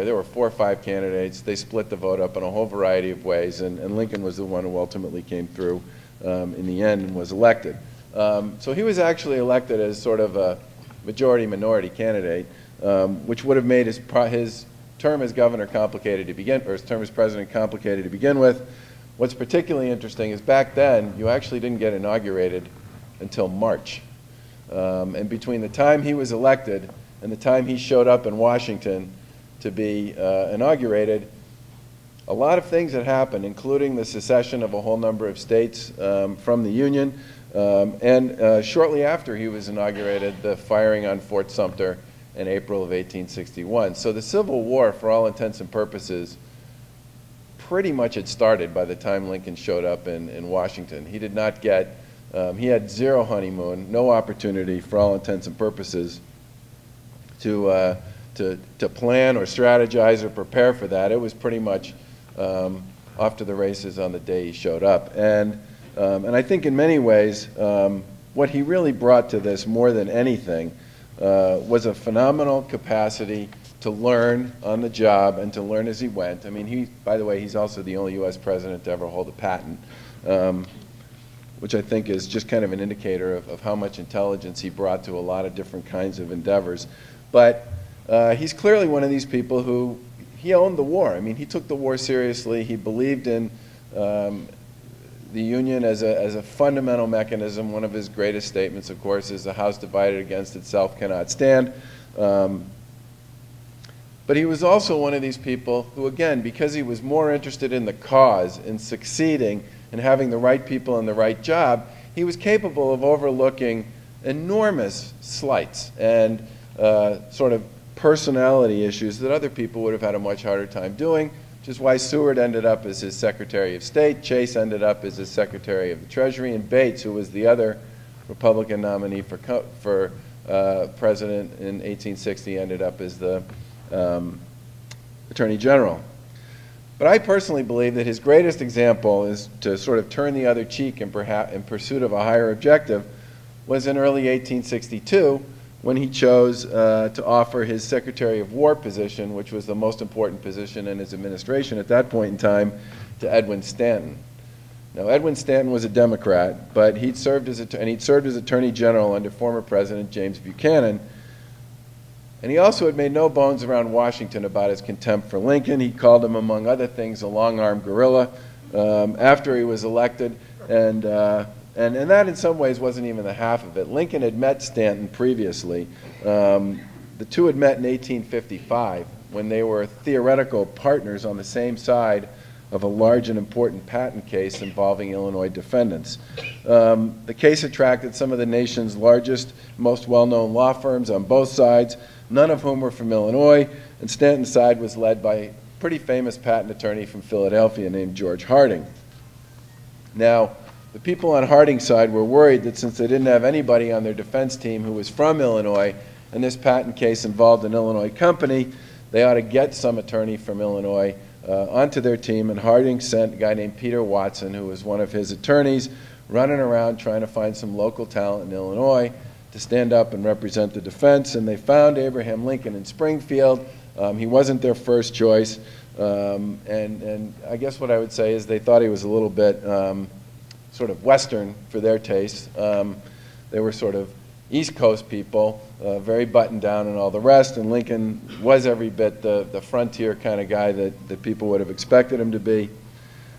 There were 4 or 5 candidates. They split the vote up in a whole variety of ways, and Lincoln was the one who ultimately came through in the end and was elected. So he was actually elected as sort of a majority-minority candidate, which would have made his term as governor complicated to begin, or his term as president complicated to begin with. What's particularly interesting is back then, you actually didn't get inaugurated until March. And between the time he was elected and the time he showed up in Washington to be inaugurated, a lot of things had happened, including the secession of a whole number of states from the Union, and shortly after he was inaugurated, the firing on Fort Sumter in April of 1861. So the Civil War, for all intents and purposes, pretty much had started by the time Lincoln showed up in Washington. He did not get, he had zero honeymoon, no opportunity, for all intents and purposes, to plan or strategize or prepare for that. It was pretty much off to the races on the day he showed up. And I think in many ways, what he really brought to this more than anything was a phenomenal capacity to learn on the job and to learn as he went. I mean, by the way, he's also the only U.S. president to ever hold a patent, which I think is just kind of an indicator of how much intelligence he brought to a lot of different kinds of endeavors. But he's clearly one of these people who, he owned the war. I mean, he took the war seriously. He believed in the Union as a fundamental mechanism. One of his greatest statements, of course, is "The house divided against itself cannot stand." But he was also one of these people who, again, because he was more interested in the cause, in succeeding, and having the right people in the right job, he was capable of overlooking enormous slights and sort of personality issues that other people would have had a much harder time doing, which is why Seward ended up as his Secretary of State, Chase ended up as his Secretary of the Treasury, and Bates, who was the other Republican nominee for president in 1860, ended up as the Attorney General. But I personally believe that his greatest example is to sort of turn the other cheek in pursuit of a higher objective was in early 1862, when he chose to offer his Secretary of War position, which was the most important position in his administration at that point in time, to Edwin Stanton. Now, Edwin Stanton was a Democrat, but he'd served as Attorney General under former President James Buchanan. And he also had made no bones around Washington about his contempt for Lincoln. He called him, among other things, a long-armed guerrilla after he was elected. And that, in some ways, wasn't even the half of it. Lincoln had met Stanton previously. The two had met in 1855 when they were theoretical partners on the same side of a large and important patent case involving Illinois defendants. The case attracted some of the nation's largest, most well-known law firms on both sides, none of whom were from Illinois, and Stanton's side was led by a pretty famous patent attorney from Philadelphia named George Harding. Now, the people on Harding's side were worried that since they didn't have anybody on their defense team who was from Illinois, and this patent case involved an Illinois company, they ought to get some attorney from Illinois onto their team, and Harding sent a guy named Peter Watson, who was one of his attorneys, running around trying to find some local talent in Illinois to stand up and represent the defense, and they found Abraham Lincoln in Springfield. He wasn't their first choice, and I guess what I would say is they thought he was a little bit sort of Western for their taste. They were sort of East Coast people, very buttoned down and all the rest, and Lincoln was every bit the frontier kind of guy that people would have expected him to be.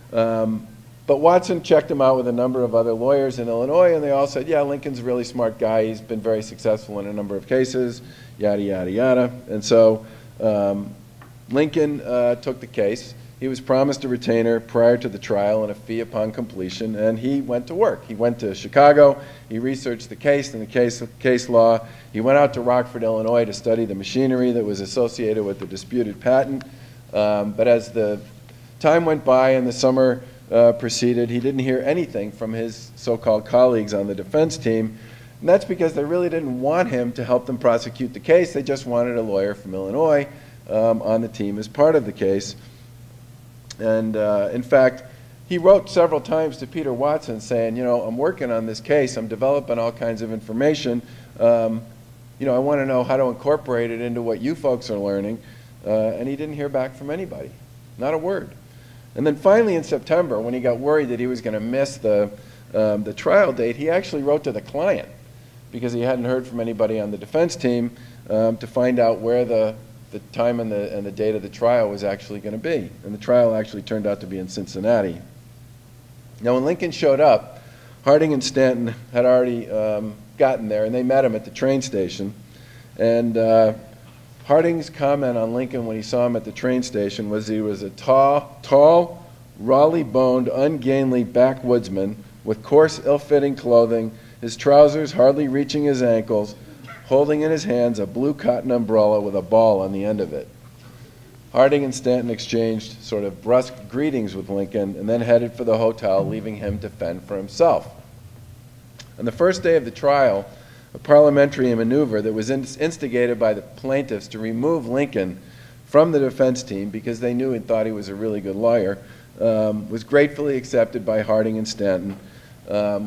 But Watson checked him out with a number of other lawyers in Illinois, and they all said, yeah, Lincoln's a really smart guy. He's been very successful in a number of cases, yada, yada, yada. And so Lincoln took the case. He was promised a retainer prior to the trial and a fee upon completion, and he went to work. He went to Chicago. He researched the case and the case law. He went out to Rockford, Illinois to study the machinery that was associated with the disputed patent. But as the time went by and the summer proceeded, he didn't hear anything from his so-called colleagues on the defense team. And that's because they really didn't want him to help them prosecute the case. They just wanted a lawyer from Illinois on the team as part of the case. And in fact, he wrote several times to Peter Watson saying, you know, I'm working on this case. I'm developing all kinds of information. You know, I want to know how to incorporate it into what you folks are learning. and he didn't hear back from anybody, not a word. And then finally in September, when he got worried that he was going to miss the trial date, he actually wrote to the client, because he hadn't heard from anybody on the defense team, to find out where the time and the date of the trial was actually going to be. And the trial actually turned out to be in Cincinnati. Now when Lincoln showed up, Harding and Stanton had already gotten there, and they met him at the train station. And Harding's comment on Lincoln when he saw him at the train station was he was a tall, rawly-boned, ungainly backwoodsman with coarse, ill-fitting clothing, his trousers hardly reaching his ankles, holding in his hands a blue cotton umbrella with a ball on the end of it. Harding and Stanton exchanged sort of brusque greetings with Lincoln and then headed for the hotel, leaving him to fend for himself. On the first day of the trial, a parliamentary maneuver that was instigated by the plaintiffs to remove Lincoln from the defense team because they knew and thought he was a really good lawyer was gratefully accepted by Harding and Stanton,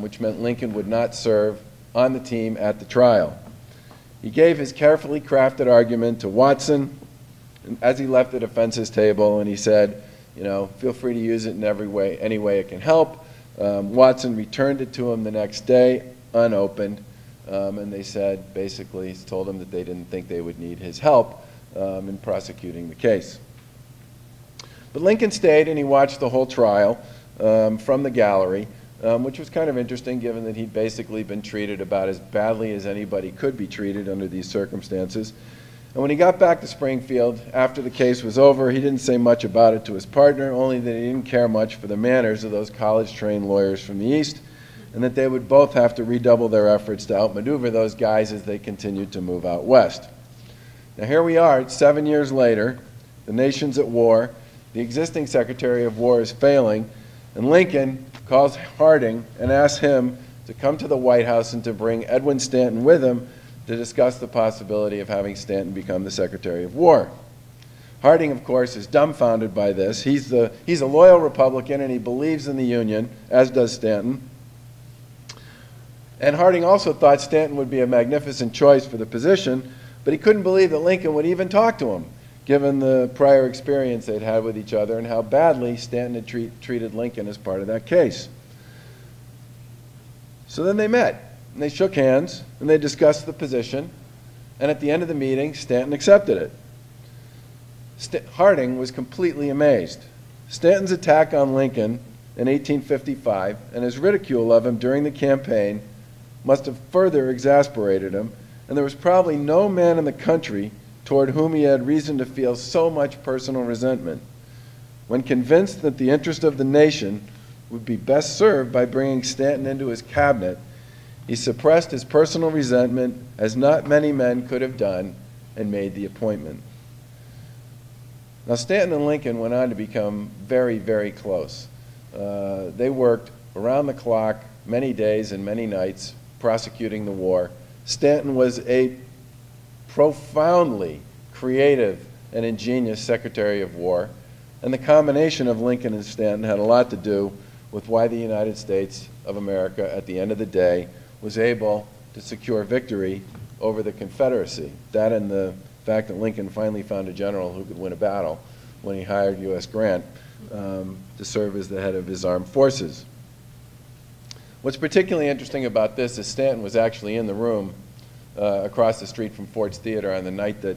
which meant Lincoln would not serve on the team at the trial. He gave his carefully crafted argument to Watson as he left the defense's table, and he said, you know, feel free to use it in any way it can help. Watson returned it to him the next day, unopened, and they said, basically, told him that they didn't think they would need his help in prosecuting the case. But Lincoln stayed and he watched the whole trial from the gallery, which was kind of interesting given that he'd basically been treated about as badly as anybody could be treated under these circumstances. And when he got back to Springfield after the case was over, he didn't say much about it to his partner, only that he didn't care much for the manners of those college-trained lawyers from the East, and that they would both have to redouble their efforts to outmaneuver those guys as they continued to move out west. Now here we are, 7 years later, the nation's at war, the existing Secretary of War is failing, and Lincoln calls Harding and asks him to come to the White House and to bring Edwin Stanton with him to discuss the possibility of having Stanton become the Secretary of War. Harding, of course, is dumbfounded by this. He's a loyal Republican and he believes in the Union, as does Stanton. And Harding also thought Stanton would be a magnificent choice for the position, but he couldn't believe that Lincoln would even talk to him, given the prior experience they'd had with each other and how badly Stanton had treated Lincoln as part of that case. So then they met, and they shook hands, and they discussed the position, and at the end of the meeting, Stanton accepted it. Harding was completely amazed. Stanton's attack on Lincoln in 1855 and his ridicule of him during the campaign must have further exasperated him, and there was probably no man in the country toward whom he had reason to feel so much personal resentment. When convinced that the interest of the nation would be best served by bringing Stanton into his cabinet, he suppressed his personal resentment as not many men could have done and made the appointment. Now Stanton and Lincoln went on to become very, very close. They worked around the clock, many days and many nights, prosecuting the war. Stanton was a profoundly creative and ingenious Secretary of War, and the combination of Lincoln and Stanton had a lot to do with why the United States of America, at the end of the day, was able to secure victory over the Confederacy. That and the fact that Lincoln finally found a general who could win a battle when he hired U.S. Grant to serve as the head of his armed forces. What's particularly interesting about this is Stanton was actually in the room across the street from Ford's Theater on the night that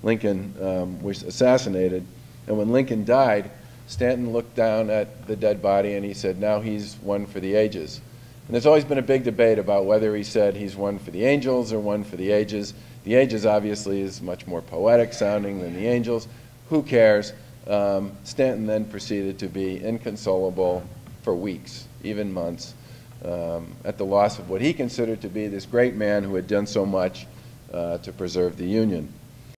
Lincoln was assassinated. And when Lincoln died, Stanton looked down at the dead body and he said, now he's one for the ages. And there's always been a big debate about whether he said he's one for the angels or one for the ages. The ages obviously is much more poetic sounding than the angels. Who cares? Stanton then proceeded to be inconsolable for weeks, even months, at the loss of what he considered to be this great man who had done so much to preserve the Union.